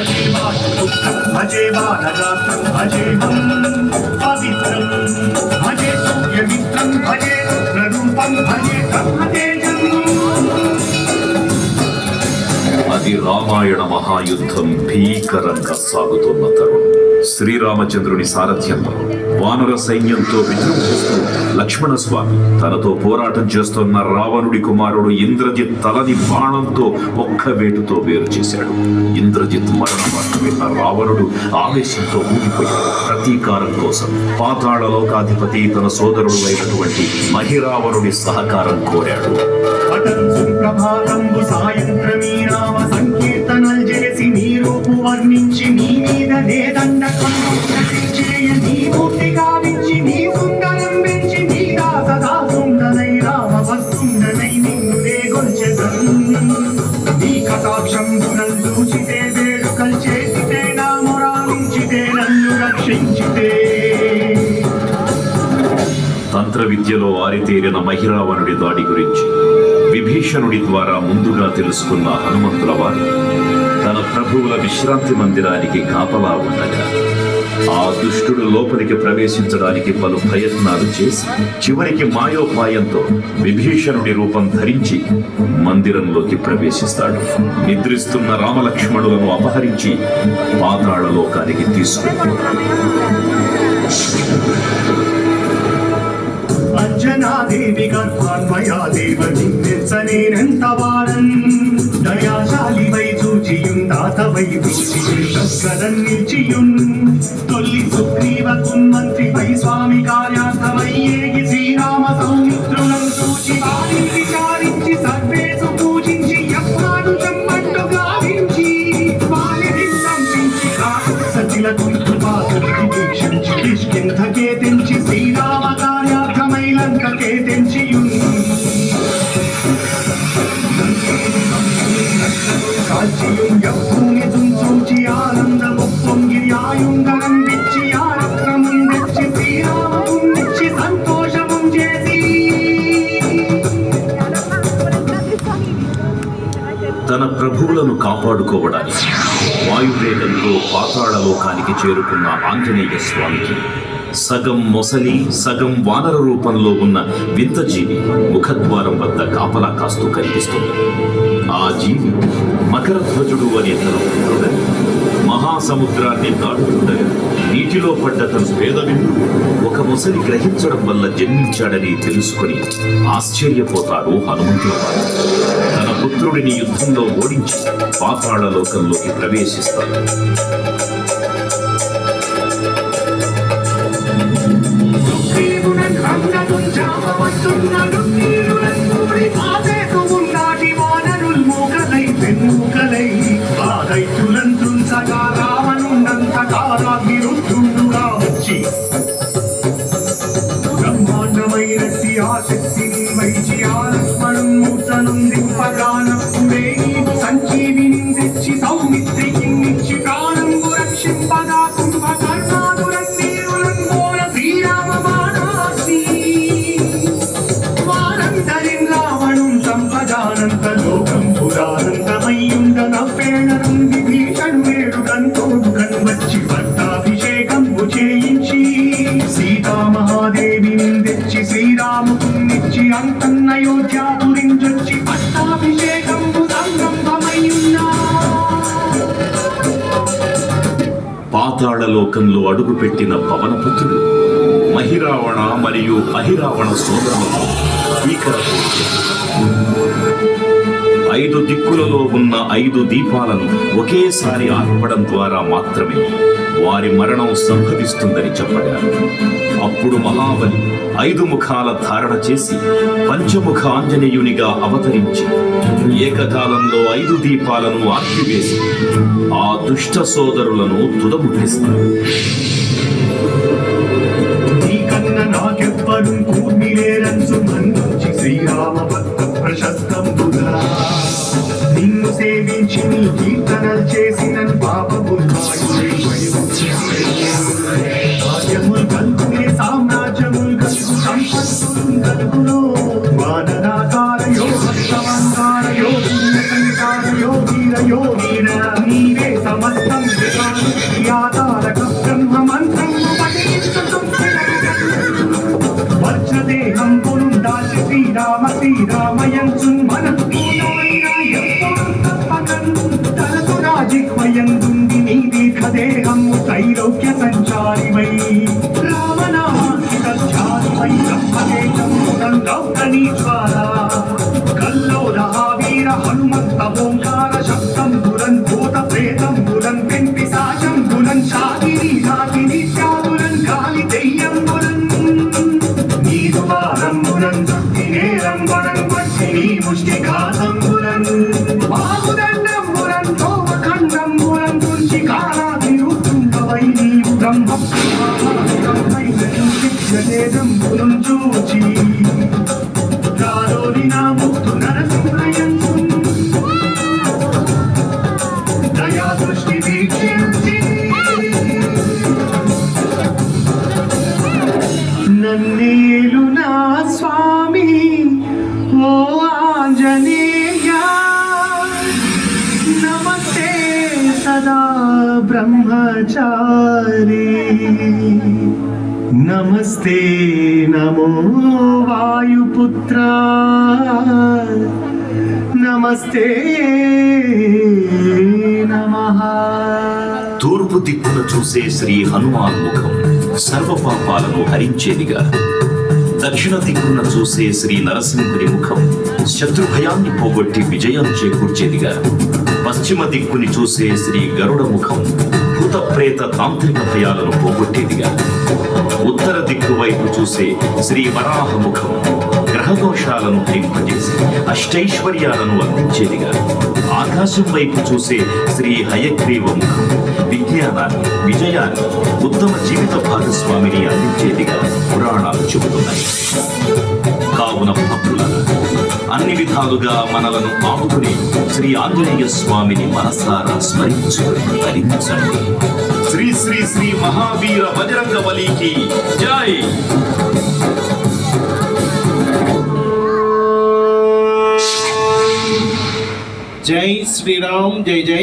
భజే వాసుపుత్రం భజే బాలగాత్రం భజేహం పవిత్రం భజే సూర్యమిత్రం భజే రుద్రరూపం భజే బ్రహ్మతేజం. అది రామాయణ మహాయుద్ధం భీకరంగా సాగుతున్న తరుణం. శ్రీరామచంద్రుని సారథ్యంలో వానర సైన్యంతో విజృంభిస్తూ లక్ష్మణస్వామి తనతో పోరాటం చేస్తున్న రావణుడి కుమారుడు ఇంద్రజిత్ తలని బాణంతో ఒక్క వేటుతో వేరు చేశాడు. ఇంద్రజిత్ మరణ వార్త విన్న రావణుడు ఆవేశంతో ఊగిపోయాడు. ప్రతీకారం కోసం పాతాళ లోకాధిపతి తన సోదరుడు అయినటువంటి మహిరావణుడి సహకారం కోరాడు. సంకీర్తనలు చేసి నీ రూపు వర్ణించి నీ మీద నేదండ నీ మూర్తి గావించి నీ సుందరం పెంచి నీ దాసదాసుండనై రామ భక్తుండనై నిన్నునే గొల్చెదను. నీ కటాక్షం చూచితే వేడుకలు చేసితే నా మొరాలించితే నన్ను రక్షించితే. తంత్ర విద్యలో ఆరితేరిన మహిరావణుడి దాడి గురించి విభీషణుడి ద్వారా ముందుగా తెలుసుకున్న హనుమంతుల వారు తన ప్రభువుల విశ్రాంతి మందిరానికి కాపలా ఉండగా ఆ దుష్టుడు లోపలికి ప్రవేశించడానికి పలు ప్రయత్నాలు చేసి చివరికి మాయోపాయంతో విభీషణుడి రూపం ధరించి మందిరంలోకి ప్రవేశిస్తాడు. నిద్రిస్తున్న రామలక్ష్మణులను అపహరించి పాతాళ లోకానికి తీసుకెళ్తాడు. అంజనాదేవి గర్భాన్వయా దేవ నిన్నెంత వారం దయాశాలి వై చూచియుందాతవై చూచియున్ నిలిచియున్ తొల్లి సుగ్రీవకు మంత్రి వై స్వామి కార్యార్థమై ఏగి శ్రీరామ సౌమిత్రులను చూచి వారిని విచారించి సర్వేసు పూజించి యజ్ఞాను చెంపట్టు గావించి వారిని సంపించి సచిల కృపాసుడికి దీక్షించి కిష్కింధకే తెంచి శ్రీరామ కార్యార్థమై లంకకే తెంచియున్ కాల్చియుం యజ్ఞుని తుంచూచి ఆనందము పొంగి ఆయుంగరం విచ్చి ఆరక్రమం తెచ్చి శ్రీరామము నిచ్చి సంతోషము చేసి. తన ప్రభువులను కాపాడుకోవడానికి వాయువేగంతో పాతాళ లోకానికి చేరుకున్న ఆంజనేయ స్వామికి సగం మొసలి సగం వానర రూపంలో ఉన్న వింత జీవి ముఖద్వారం వద్ద కాపలా కాస్తూ కనిపిస్తుంది. ఆ జీవి మకరధ్వజుడు అనే తన పుత్రుడని మహాసముద్రాన్ని దాటుతుండగా నీటిలో పడ్డ తన పేదవిందు ఒక మొసలి గ్రహించడం వల్ల జన్మించాడని తెలుసుకుని ఆశ్చర్యపోతాడు హనుమంతుల వారు. తన పుత్రుడిని యుద్ధంలో ఓడించి పాతాళ లోకంలోకి ప్రవేశిస్తాడు. బ్రహ్మాండమైనట్టి ఆ శక్తిని వైచి ఆ లక్ష్మణం మూర్తను దింపగానప్పుడే నీవు సంజీవిని తెచ్చి సౌమిత్రికి నిచ్చి ప్రాణంబు రక్షింపగా కుంభకర్ణాదురన్నీరులంబోర శ్రీరామ బాణాసి వానంతరిన్ రావణుం సంపదానంత లోకం పురానందమయ్యుండ నవ్వేణరం విభీషణుడు గంతోడు కన్వచ్చి పట్టాభిషేకంబు చేయించి సీతామహాదేవిని తెచ్చి శ్రీరామునిచ్చి అంతన్నయోధ్యాపురించొచ్చి పట్టాభిషేకంబు సంరంభమయ్యున్నా. పాతాళ లోకంలో అడుగుపెట్టిన పవనపుత్రుడు మహిరావణ మరియు అహిరావణ సోదరులతో భీకర 5 దిక్కులలో ఉన్న 5 దీపాలను ఒకేసారి ఆర్పడం ద్వారా మాత్రమే వారి మరణం సంభవిస్తుందని చెప్పారు. అప్పుడు మహాబలి 5 ముఖాల ధారణ చేసి పంచముఖ ఆంజనేయునిగా అవతరించి ఏకకాలంలో 5 దీపాలను ఆర్పివేసి ఆ దుష్ట సోదరులను తుదముట్టిస్తారు. శ్రీరామ భక్త ప్రశస్తంబుగా నిన్ను సేవించి నీ కీర్తనలు చేసిన పాపములు కలుగునే సామ్రాజ్యములు కలుగు సంపత్తులు కలుగును వానరాకార యోగ యోగీర యోగీర నీవే సమస్తం त्रैलोक्य सञ्चारिवै रामनामाङ्कितध्यानिवै ब्रह्मतेजं गौतमीज्वाला कल्लोलहावीर हनुमन्त ओङ्कार शब्दं बुलं भूतप्रेतं बुलं पिशाचं बुलं शाकिनी नागिनी श्यामुलं कालितेयं बुलं नीरुवारं बुलं नेरं बुलं वक्षिणी मुष्टिघातं बुलं बाहुदण्डं बुलं सोमखण्डं बुलं कुञ्चिकालाभिरुद्धुं నీవు బ్రహ్మదేదం పురం చూచి కాలోని నా ముక్తు నరసింహయంసు దయా దృష్టి వీక్షించి నన్నేలు నా స్వామి ఓ ఆంజనేయ నమస్తే సదా బ్రహ్మచారి నమస్తే నమో వాయుపుత్ర నమస్తే నమః. తూర్పు దిక్కున చూసే శ్రీ హనుమాన్ ముఖం సర్వ పాపాలను హరించేదిగా, దక్షిణ దిక్కున చూసే శ్రీ నరసింహుని ముఖం శత్రు భయాన్ని పోగొట్టి విజయం చేకూర్చేదిగా, పశ్చిమ దిక్కుని చూసే శ్రీ గరుడ ముఖం భూత ప్రేత తాంత్రిక భయాలను పోగొట్టేదిగా, ఉత్తర దిక్కు వైపు చూసే శ్రీ వరాహ ముఖం గ్రహదోషాలను హరింపజేసి అష్టైశ్వర్యాలను అందించేదిగా, ఆకాశం వైపు చూసే శ్రీ హయగ్రీవ ముఖం విజ్ఞానాన్ని విజయాన్ని ఉత్తమ జీవిత భాగస్వామిని అందించేదిగా పురాణాలు చెబుతున్నాయి. కావున భక్తులారా, అన్ని విధాలుగా మనలను ఆపుకుని శ్రీ ఆంజనేయ స్వామిని మనసారా స్మరించుకుని ధరించండి. శ్రీ శ్రీ శ్రీ మహావీర బజరంగ బలికి జై. జై శ్రీరామ్, జై జై